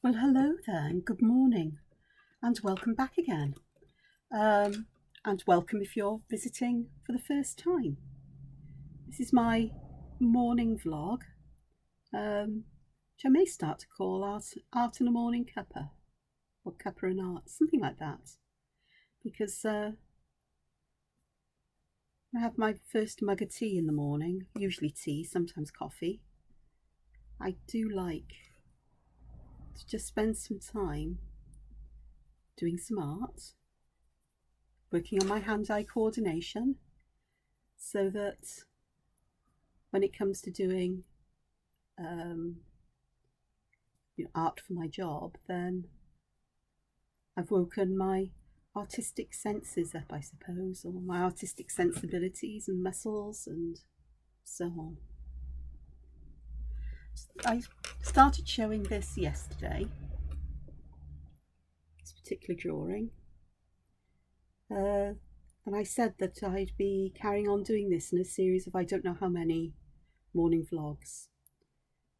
Well, hello there, and good morning, and welcome back again. And welcome if you're visiting for the first time. This is my morning vlog, which I may start to call Art in a Morning Cuppa, or Cuppa and Art, something like that, because I have my first mug of tea in the morning, usually tea, sometimes coffee. I do like to just spend some time doing some art, working on my hand-eye coordination, so that when it comes to doing art for my job, then I've woken my artistic senses up, I suppose, or my artistic sensibilities and muscles and so on. I started showing this yesterday, this particular drawing, and I said that I'd be carrying on doing this in a series of I don't know how many morning vlogs.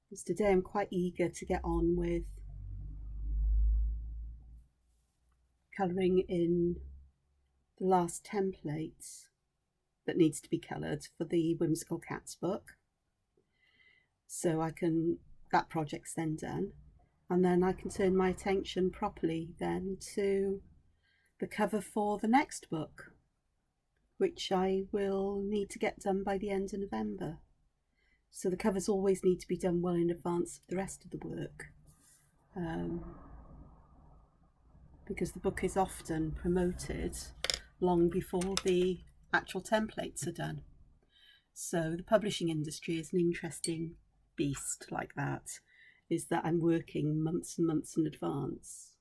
Because today I'm quite eager to get on with colouring in the last template that needs to be coloured for the Whimsical Cats book. So that project's then done, and then I can turn my attention properly then to the cover for the next book, which I will need to get done by the end of November. So the covers always need to be done well in advance of the rest of the work, because the book is often promoted long before the actual templates are done. So the publishing industry is an interesting beast like that, is that I'm working months and months in advance.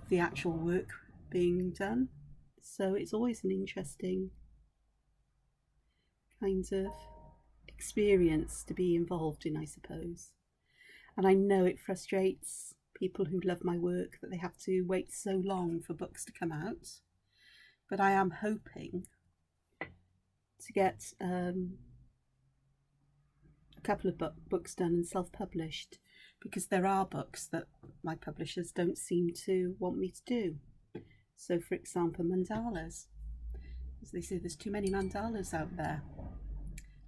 The actual work being done. So it's always an interesting kind of experience to be involved in, I suppose. And I know it frustrates people who love my work that they have to wait so long for books to come out. But I am hoping to get a couple of books done and self-published, because there are books that my publishers don't seem to want me to do. So, for example, mandalas. As they say, there's too many mandalas out there.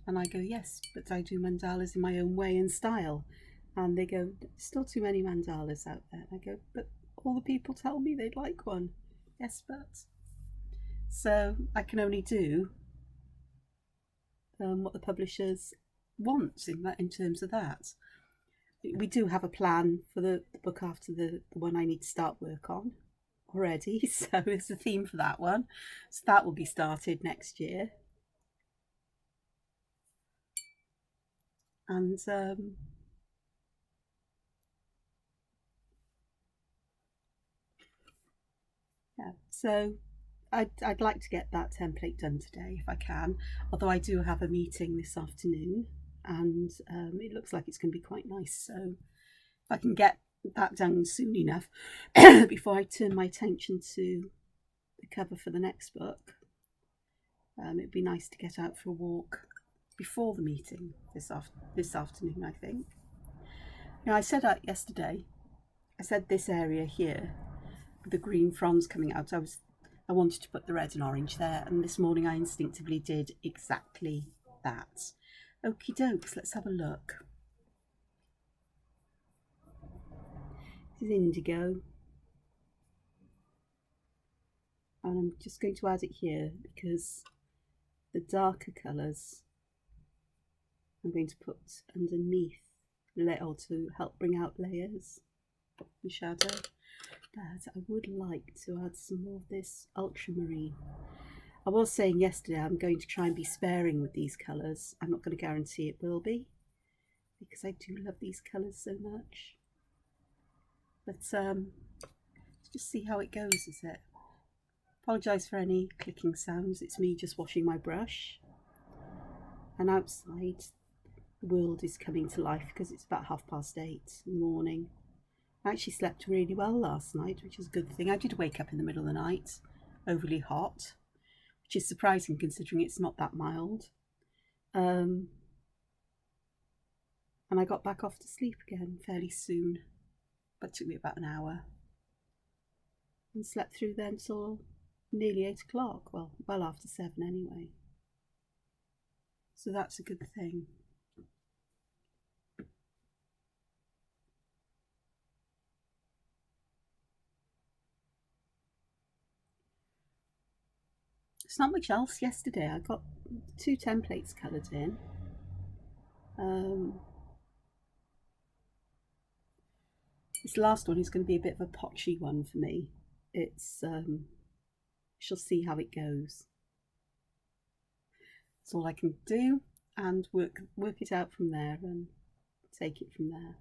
And I go, yes, but I do mandalas in my own way and style. And they go, still too many mandalas out there. And I go, but all the people tell me they'd like one. Yes, but. So I can only do what the publishers want in terms of that. We do have a plan for the book after the one I need to start work on already, so there's a theme for that one. So that will be started next year. And yeah, so I'd like to get that template done today if I can, although I do have a meeting this afternoon, and it looks like it's going to be quite nice. So if I can get that done soon enough before I turn my attention to the cover for the next book, it'd be nice to get out for a walk before the meeting this afternoon, I think. Now, I said that yesterday. I said this area here with the green fronds coming out, I wanted to put the red and orange there, and this morning I instinctively did exactly that. Okie dokes, let's have a look. This is indigo, and I'm just going to add it here because the darker colours I'm going to put underneath to help bring out layers and shadow. But I would like to add some more of this ultramarine. I was saying yesterday I'm going to try and be sparing with these colours. I'm not going to guarantee it will be, because I do love these colours so much. But let's just see how it goes, is it? Apologise for any clicking sounds, it's me just washing my brush. And outside the world is coming to life because it's about 8:30 in the morning. I actually slept really well last night, which is a good thing. I did wake up in the middle of the night, overly hot, which is surprising considering it's not that mild. And I got back off to sleep again fairly soon, but it took me about an hour. And slept through then till nearly 8 o'clock, well after 7 anyway. So that's a good thing. There's not much else yesterday. I got 2 templates coloured in. This last one is going to be a bit of a potchy one for me. It's shall see how it goes. That's all I can do, and work it out from there and take it from there.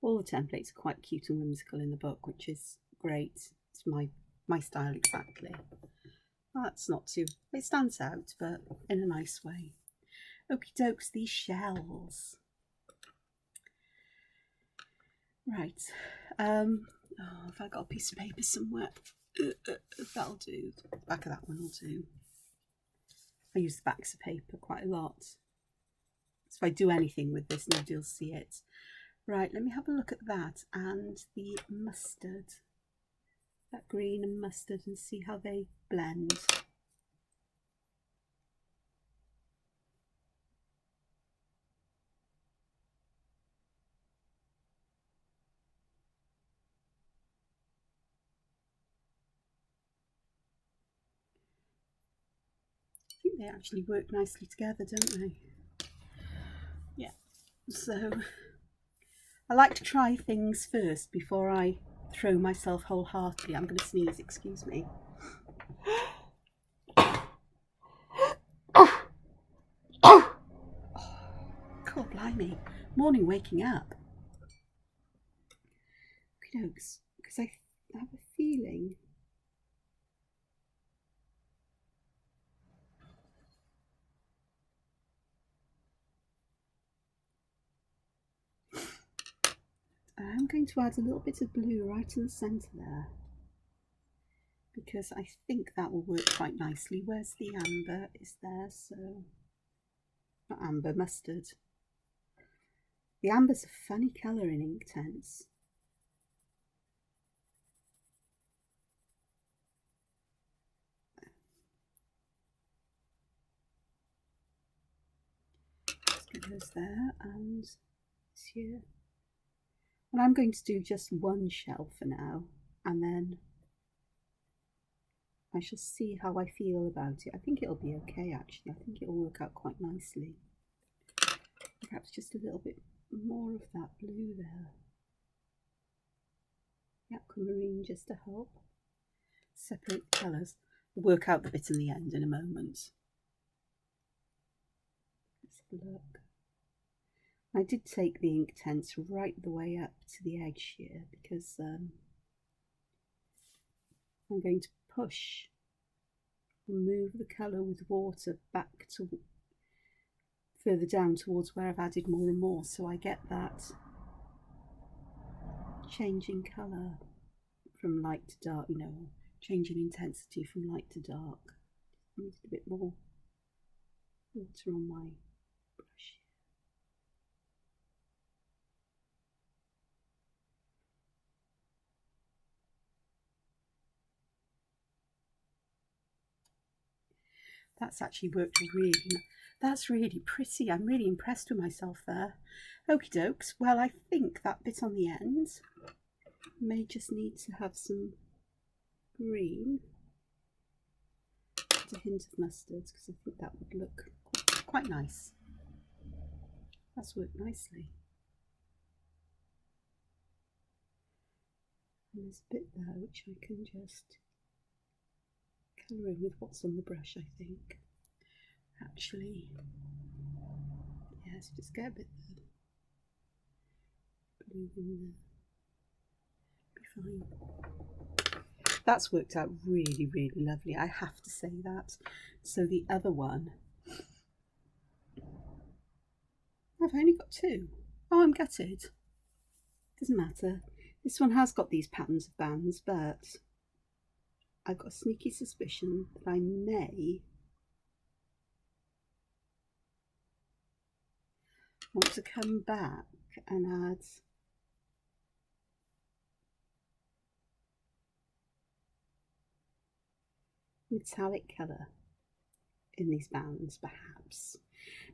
All the templates are quite cute and whimsical in the book, which is great. It's my style exactly. That's not too, it stands out, but in a nice way. Okie dokes, these shells. Right, oh, have I got a piece of paper somewhere? That'll do, the back of that one will do. I use the backs of paper quite a lot. So if I do anything with this, nobody will see it. Right, let me have a look at that and the mustard. That green and mustard, and see how they blend. I think they actually work nicely together, don't they? Yeah, so I like to try things first before I throw myself wholeheartedly. I'm going to sneeze, excuse me. God blimey, morning waking up. Because I have a feeling I'm going to add a little bit of blue right in the centre there, because I think that will work quite nicely. Where's the amber? Is there? So, not amber, mustard. The amber's a funny colour in Inktense. Let's get those there, and this here. And I'm going to do just one shell for now, and then I shall see how I feel about it. I think it'll be okay, actually. I think it'll work out quite nicely. Perhaps just a little bit more of that blue there. The aquamarine just to help separate the colours. We'll work out the bit in the end in a moment. Let's have a look. I did take the Inktense right the way up to the edge here, because I'm going to push and move the colour with water back to further down towards where I've added more and more, so I get that changing colour from light to dark, you know, changing intensity from light to dark. I need a bit more water on my brush. That's actually worked that's really pretty. I'm really impressed with myself there. Okie dokes. Well, I think that bit on the end may just need to have some green, a hint of mustard, because I think that would look quite nice. That's worked nicely. And there's a bit there which I can just colour in with what's on the brush, I think. Actually, yes, just get a bit there. Blue in there. Be fine. That's worked out really, really lovely, I have to say that. So the other one, I've only got 2. Oh, I'm gutted. Doesn't matter. This one has got these patterns of bands, but I've got a sneaky suspicion that I may want to come back and add metallic colour in these bands, perhaps,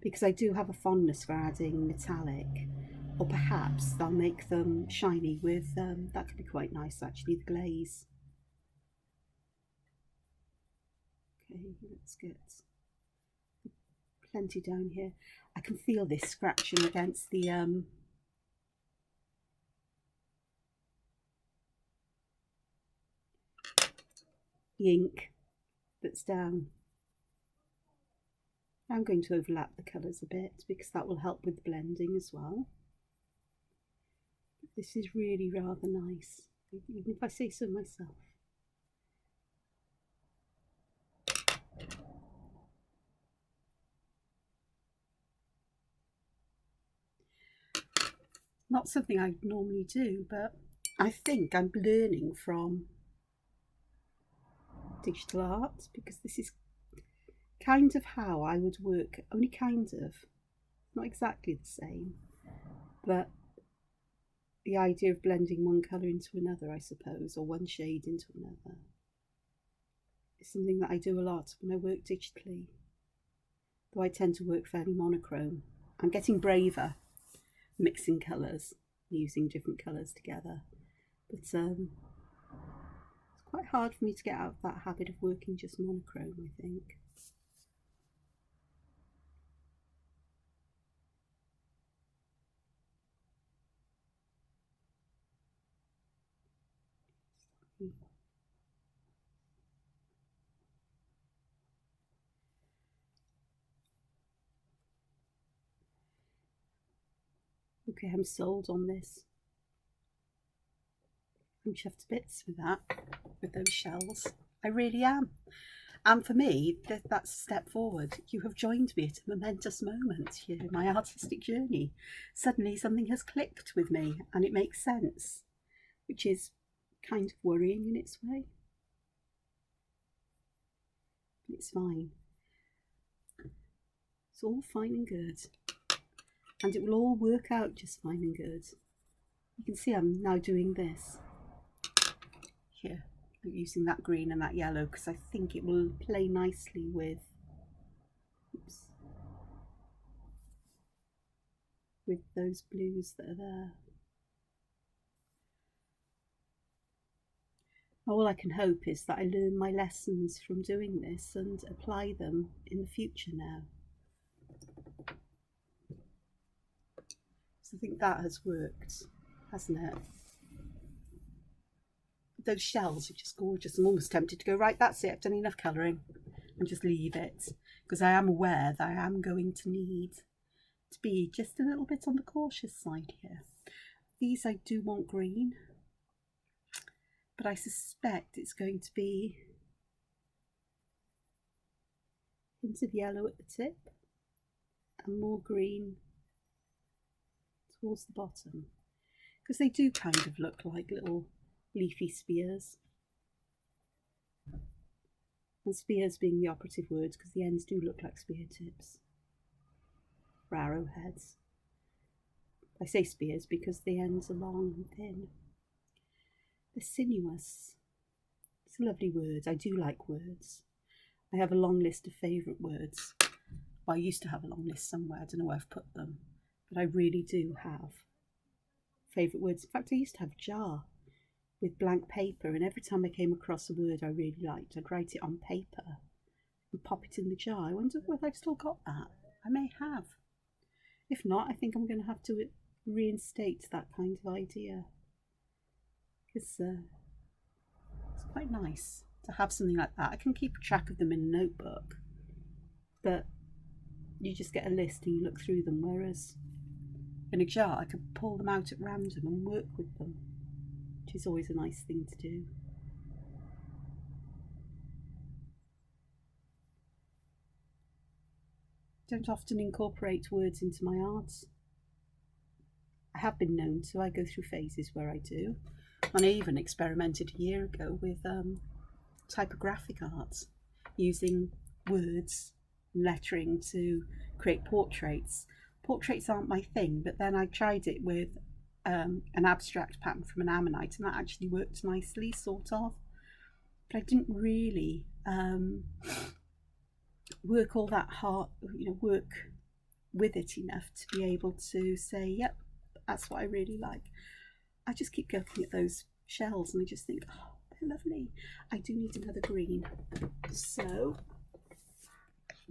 because I do have a fondness for adding metallic, or perhaps they'll make them shiny with that could be quite nice actually, the glaze. Okay, let's get plenty down here. I can feel this scratching against the ink that's down. I'm going to overlap the colours a bit because that will help with the blending as well. This is really rather nice, even if I say so myself. Not something I normally do, but I think I'm learning from digital art, because this is kind of how I would work, only kind of, not exactly the same, but the idea of blending one colour into another, I suppose, or one shade into another, is something that I do a lot when I work digitally, though I tend to work fairly monochrome. I'm getting braver mixing colours, using different colours together, but it's quite hard for me to get out of that habit of working just monochrome, I think. Okay, I'm sold on this. I'm chuffed to bits with that, with those shells. I really am. And for me, that's a step forward. You have joined me at a momentous moment here in my artistic journey. Suddenly something has clicked with me and it makes sense, which is kind of worrying in its way. But it's fine. It's all fine and good. And it will all work out just fine and good. You can see I'm now doing this here. I'm using that green and that yellow because I think it will play nicely with, oops, with those blues that are there. All I can hope is that I learn my lessons from doing this and apply them in the future now. So I think that has worked, hasn't it? Those shells are just gorgeous. I'm almost tempted to go, right, that's it, I've done enough colouring, and just leave it, because I am aware that I am going to need to be just a little bit on the cautious side here. These I do want green, but I suspect it's going to be hints of yellow at the tip and more green towards the bottom, because they do kind of look like little leafy spears, and spears being the operative word because the ends do look like spear tips or arrowheads. I say spears because the ends are long and thin. They're sinuous. It's a lovely word. I do like words. I have a long list of favourite words. Well, I used to have a long list somewhere. I don't know where I've put them, but I really do have favourite words. In fact, I used to have a jar with blank paper, and every time I came across a word I really liked, I'd write it on paper and pop it in the jar. I wonder whether I've still got that. I may have. If not, I think I'm going to have to reinstate that kind of idea, because it's quite nice to have something like that. I can keep track of them in a notebook, but you just get a list and you look through them, whereas in a jar I could pull them out at random and work with them, which is always a nice thing to do. Don't often incorporate words into my art. I have been known to. I go through phases where I do. And I even experimented a year ago with typographic art, using words and lettering to create portraits. Portraits aren't my thing, but then I tried it with an abstract pattern from an ammonite, and that actually worked nicely, sort of. But I didn't really work all that hard, work with it enough to be able to say, yep, that's what I really like. I just keep looking at those shells and I just think, oh, they're lovely. I do need another green. So,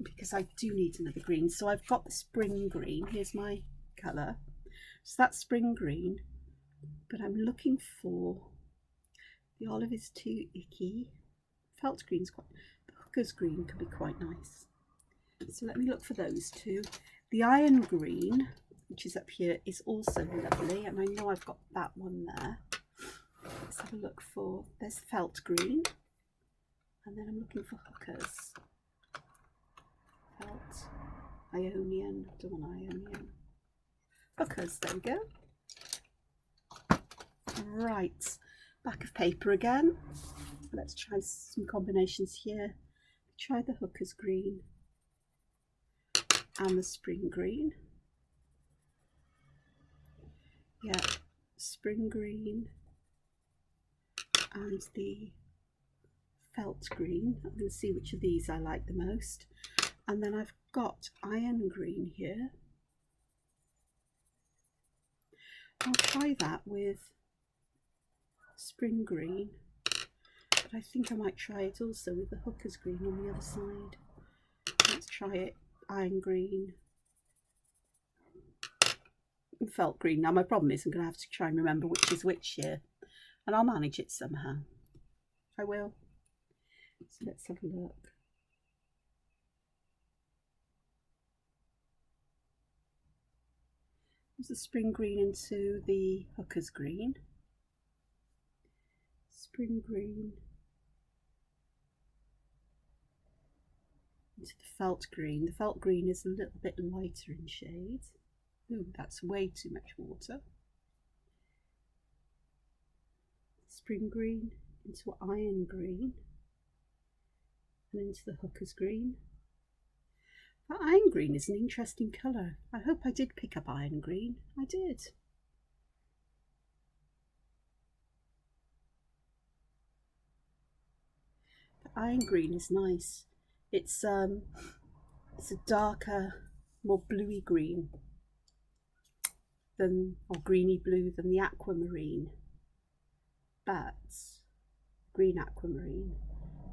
because I do need another green. So I've got the spring green. Here's my colour. So that's spring green. But I'm looking for, the olive is too icky. Felt green's quite, the hooker's green could be quite nice. So let me look for those two. The iron green, which is up here, is also lovely, and I know I've got that one there. Let's have a look for, there's felt green, and then I'm looking for hookers. Felt, Ionian, don't want Ionian. Hookers, there we go. Right, back of paper again. Let's try some combinations here. Try the hookers green and the spring green. Yeah, spring green and the felt green. I'm going to see which of these I like the most. And then I've got iron green here. I'll try that with spring green, but I think I might try it also with the hooker's green on the other side. Let's try it, iron green and felt green. Now my problem is I'm going to have to try and remember which is which here, and I'll manage it somehow. I will. So let's have a look. There's the spring green into the hooker's green. Spring green into the felt green. The felt green is a little bit lighter in shade. Ooh, that's way too much water. Spring green into iron green and into the hooker's green. That iron green is an interesting colour. I hope I did pick up iron green. I did. The iron green is nice. It's a darker, more bluey green than, or greeny blue than the aquamarine. But green aquamarine.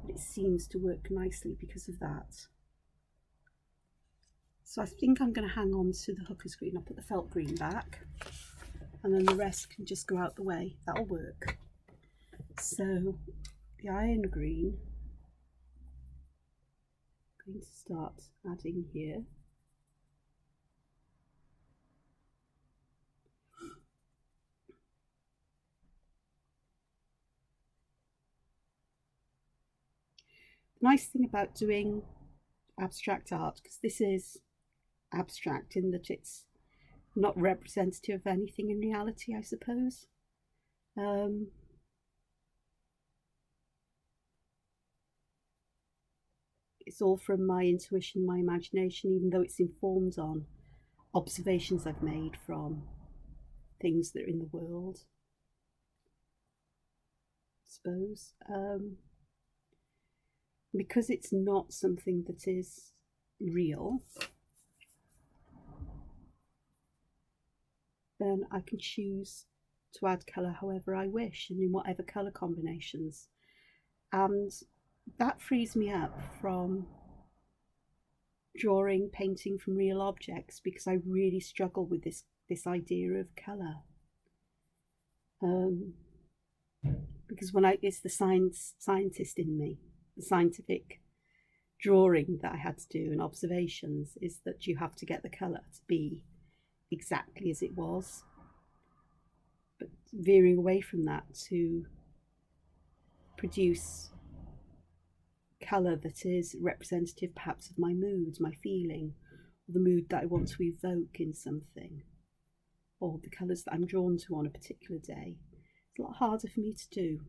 But it seems to work nicely because of that. So I think I'm going to hang on to the hooker's green. I'll put the felt green back and then the rest can just go out the way. That'll work. So the iron green, I'm going to start adding here. Nice thing about doing abstract art, because this is abstract in that it's not representative of anything in reality, I suppose. It's all from my intuition, my imagination, even though it's informed on observations I've made from things that are in the world, I suppose. Because it's not something that is real, then I can choose to add colour however I wish and in whatever colour combinations. And that frees me up from drawing, painting from real objects, because I really struggle with this idea of colour. Because it's the scientist in me, the scientific drawing that I had to do and observations, is that you have to get the colour to be exactly as it was, but veering away from that to produce colour that is representative perhaps of my mood, my feeling, or the mood that I want to evoke in something. or the colours that I'm drawn to on a particular day. It's a lot harder for me to do.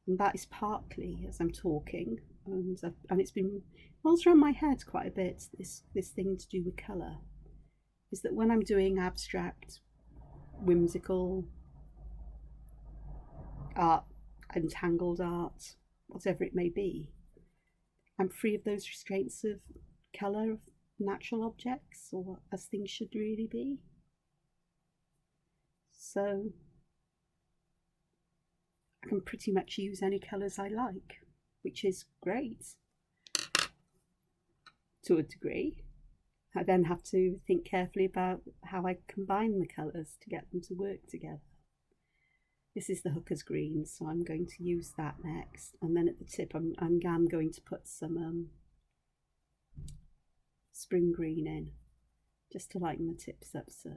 And that is partly as I'm talking, and it's been rolls around my head quite a bit, this thing to do with colour, is that when I'm doing abstract, whimsical art, entangled art, whatever it may be, I'm free of those restraints of colour, of natural objects, or as things should really be. So I can pretty much use any colours I like, which is great to a degree. I then have to think carefully about how I combine the colours to get them to work together. This is the hooker's green, so I'm going to use that next. And then at the tip, I'm going to put some spring green in, just to lighten the tips up. So,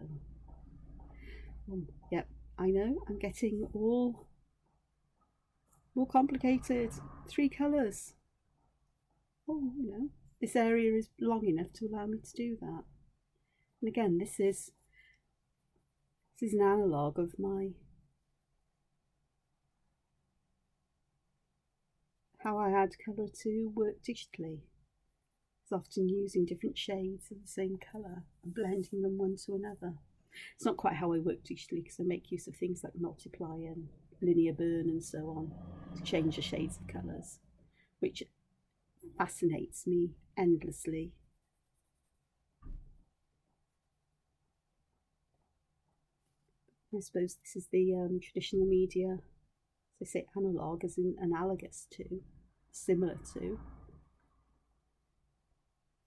yep, I know I'm getting all more complicated. 3 colours. Oh, you know, this area is long enough to allow me to do that. And again, this is an analogue of how I add colour to work digitally. It's often using different shades of the same colour and blending them one to another. It's not quite how I work digitally, because I make use of things like multiply and linear burn and so on to change the shades of colours, which fascinates me endlessly. I suppose this is the traditional media, as I say, analogue as in analogous to, similar to,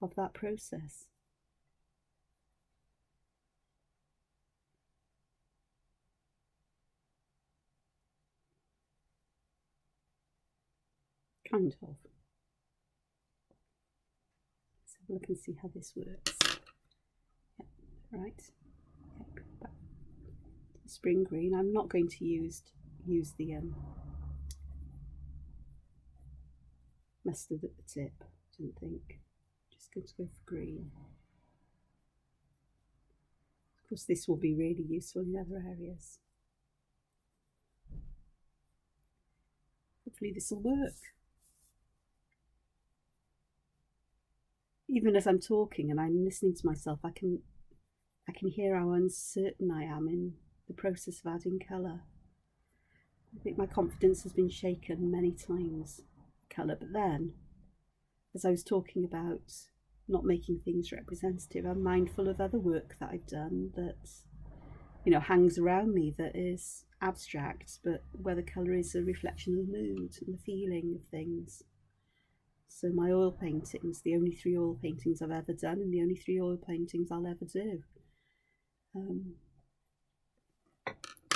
of that process. Kind of. Let's have a look and see how this works. Yep, right. Yep, back to spring green. I'm not going to use the mustard at the tip, I don't think. Just going to go for green. Of course, this will be really useful in other areas. Hopefully this will work. Even as I'm talking and I'm listening to myself, I can hear how uncertain I am in the process of adding colour. I think my confidence has been shaken many times, colour, but then, as I was talking about not making things representative, I'm mindful of other work that I've done that, you know, hangs around me that is abstract, but where the colour is a reflection of the mood and the feeling of things. So my oil paintings, the only 3 oil paintings I've ever done, and the only 3 oil paintings I'll ever do,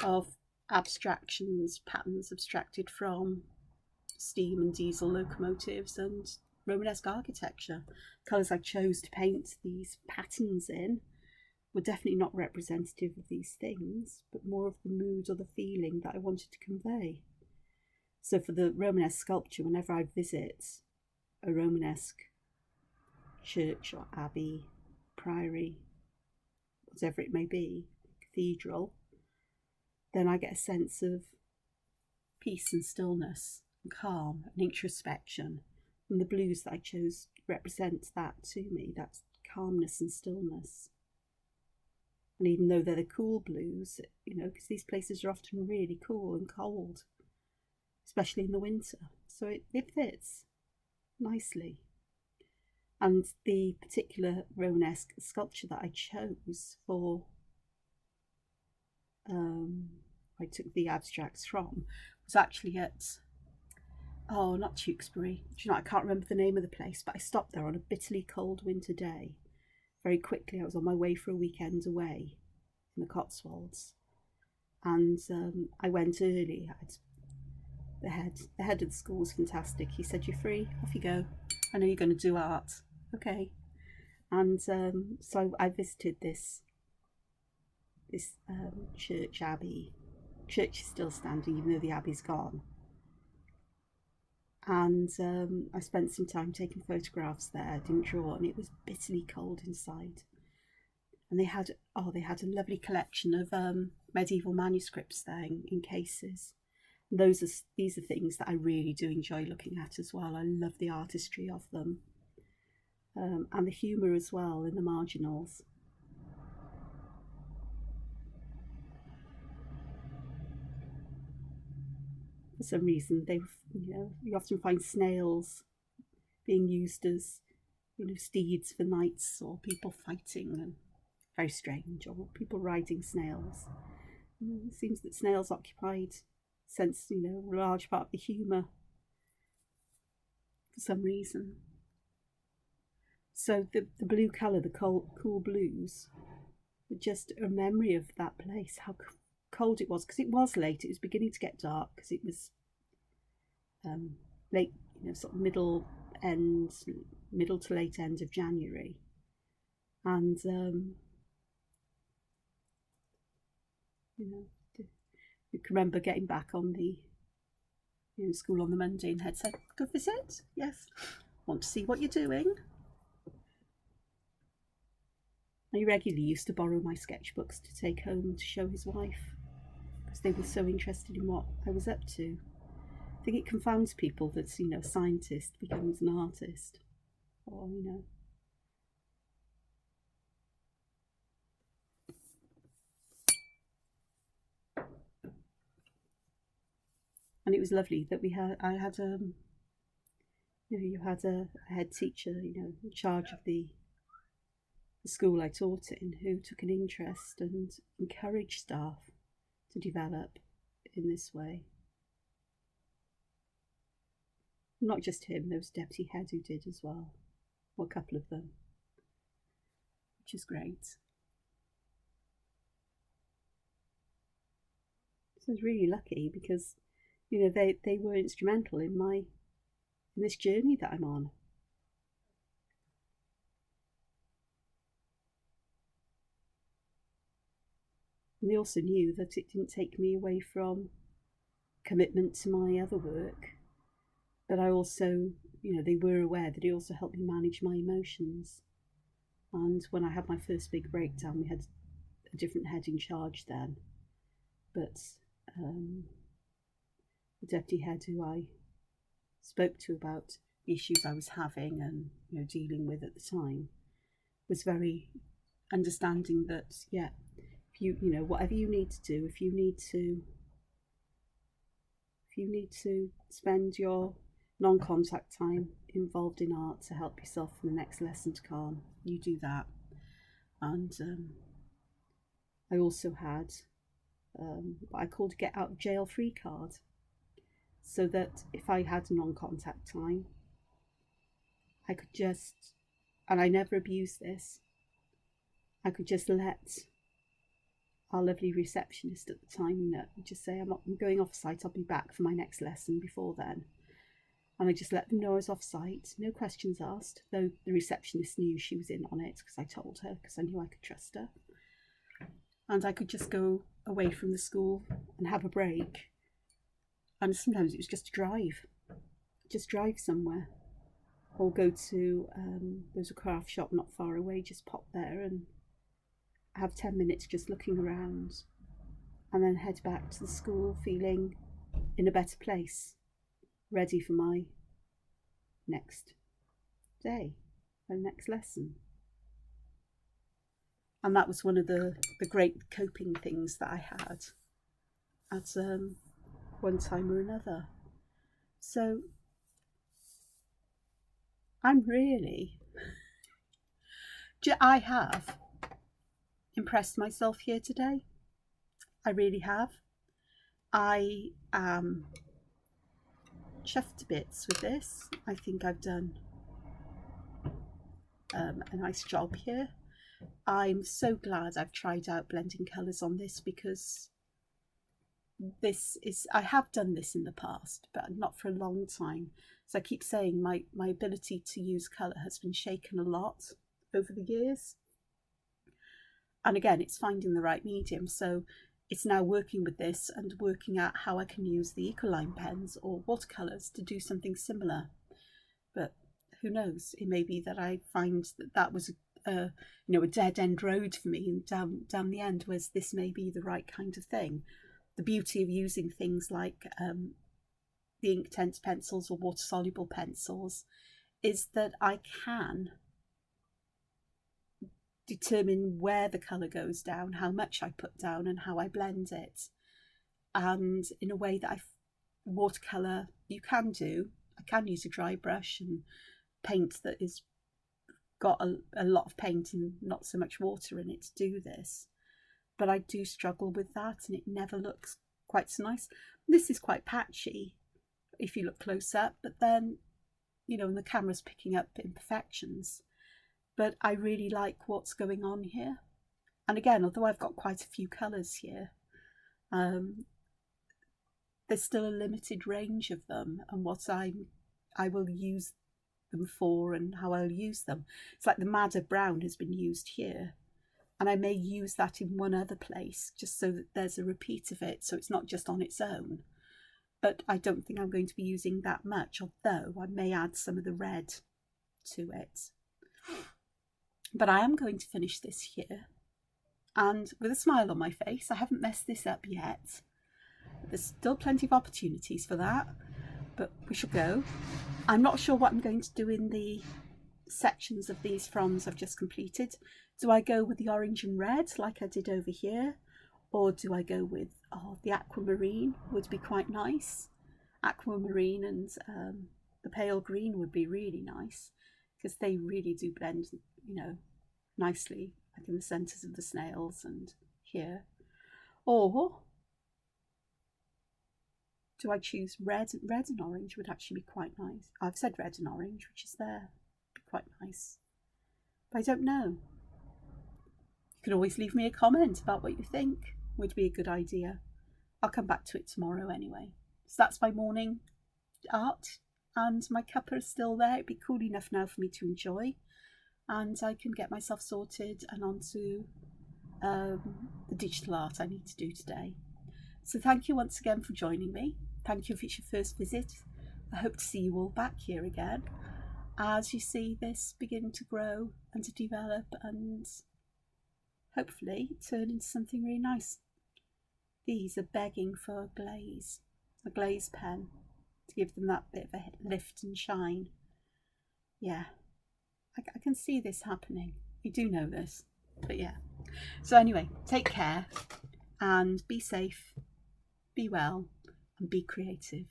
of abstractions, patterns abstracted from steam and diesel locomotives and Romanesque architecture. Colours I chose to paint these patterns in were definitely not representative of these things, but more of the mood or the feeling that I wanted to convey. So for the Romanesque sculpture, whenever I visit a Romanesque church or abbey, priory, whatever it may be, cathedral, then I get a sense of peace and stillness and calm and introspection. And the blues that I chose represent that to me, that's calmness and stillness. And even though they're the cool blues, you know, because these places are often really cool and cold, especially in the winter, so it fits nicely. And the particular Romanesque sculpture that I chose for, I took the abstracts from, was actually at, oh, not Tewkesbury. Do you know, I can't remember the name of the place, but I stopped there on a bitterly cold winter day. Very quickly, I was on my way for a weekend away in the Cotswolds, and I went early. The head of the school was fantastic. He said, "You're free, off you go. I know you're going to do art, okay." And so I visited this church abbey. Church is still standing, even though the abbey's gone. And I spent some time taking photographs there. I didn't draw, and it was bitterly cold inside. And they had a lovely collection of medieval manuscripts there in cases. These are things that I really do enjoy looking at as well. I love the artistry of them, and the humour as well in the marginals. For some reason, you often find snails being used as steeds for knights, or people fighting, and very strange, or people riding snails. It seems that snails occupied a large part of the humour for some reason. So the blue colour, the cool blues, were just a memory of that place, how cold it was, because it was late. It was beginning to get dark, because it was late, sort of middle to late end of January. And I can remember getting back on the school on the Monday, and Head said, "Good visit? Yes. Want to see what you're doing?" I regularly used to borrow my sketchbooks to take home to show his wife, because they were so interested in what I was up to. I think it confounds people that a scientist becomes an artist, or And it was lovely that you had a head teacher, in charge of the school I taught in, who took an interest and encouraged staff to develop in this way. Not just him, there was a deputy head who did as well, or a couple of them, which is great. So I was really lucky, because they were instrumental in this journey that I'm on. And they also knew that it didn't take me away from commitment to my other work, but I also, they were aware that it also helped me manage my emotions. And when I had my first big breakdown, we had a different head in charge then, but the deputy head, who I spoke to about the issues I was having and dealing with at the time, was very understanding that, if you whatever you need to do, if you need to spend your non-contact time involved in art to help yourself for the next lesson to come, you do that. And I also had what I called a get out of jail free card, so that if I had non-contact time, I could just, and I never abused this, I could just let our lovely receptionist at the time just say, I'm going off site, I'll be back for my next lesson before then. And I just let them know I was off site, no questions asked, though the receptionist knew she was in on it, because I told her, because I knew I could trust her. And I could just go away from the school and have a break. And sometimes it was just drive somewhere, or go to, there's a craft shop not far away, just pop there and have 10 minutes just looking around, and then head back to the school feeling in a better place, ready for my next day, my next lesson. And that was one of the great coping things that I had at one time or another. So I have impressed myself here today. I really have. I am chuffed to bits with this. I think I've done a nice job here. I'm so glad I've tried out blending colours on this, because I have done this in the past, but not for a long time. So I keep saying my ability to use colour has been shaken a lot over the years. And again, it's finding the right medium. So it's now working with this and working out how I can use the Ecoline pens or watercolours to do something similar. But who knows, it may be that I find that was you know, a dead end road for me down the end, whereas this may be the right kind of thing. The beauty of using things like the Inktense pencils or water soluble pencils is that I can determine where the colour goes down, how much I put down, and how I blend it. And in a way that watercolour you can do. I can use a dry brush and paint that is got a lot of paint and not so much water in it to do this. But I do struggle with that, and it never looks quite so nice. This is quite patchy if you look close up, but then, you know, and the camera's picking up imperfections. But I really like what's going on here. And again, although I've got quite a few colours here, there's still a limited range of them, and what I will use them for and how I'll use them. It's like the madder brown has been used here, and I may use that in one other place just so that there's a repeat of it, so it's not just on its own. But I don't think I'm going to be using that much, although I may add some of the red to it. But I am going to finish this here, and with a smile on my face. I haven't messed this up yet. There's still plenty of opportunities for that, but we shall go. I'm not sure what I'm going to do in the sections of these fronds I've just completed. Do I go with the orange and red like I did over here, or do I go with the aquamarine? Would be quite nice. Aquamarine and the pale green would be really nice, because they really do blend, you know, nicely, like in the centres of the snails and here. Or do I choose red? Red and orange would actually be quite nice. I've said red and orange, which is there. Be quite nice. But I don't know. You can always leave me a comment about what you think would be a good idea. I'll come back to it tomorrow anyway. So that's my morning art, and my cuppa is still there. It'd be cool enough now for me to enjoy, and I can get myself sorted and onto the digital art I need to do today. So thank you once again for joining me. Thank you if it's your first visit. I hope to see you all back here again as you see this begin to grow and to develop and hopefully turn into something really nice. These are begging for a glaze pen to give them that bit of a lift and shine. Yeah, I can see this happening. You do know this, but yeah. So anyway, take care and be safe, be well, and be creative.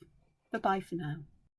Bye-bye for now.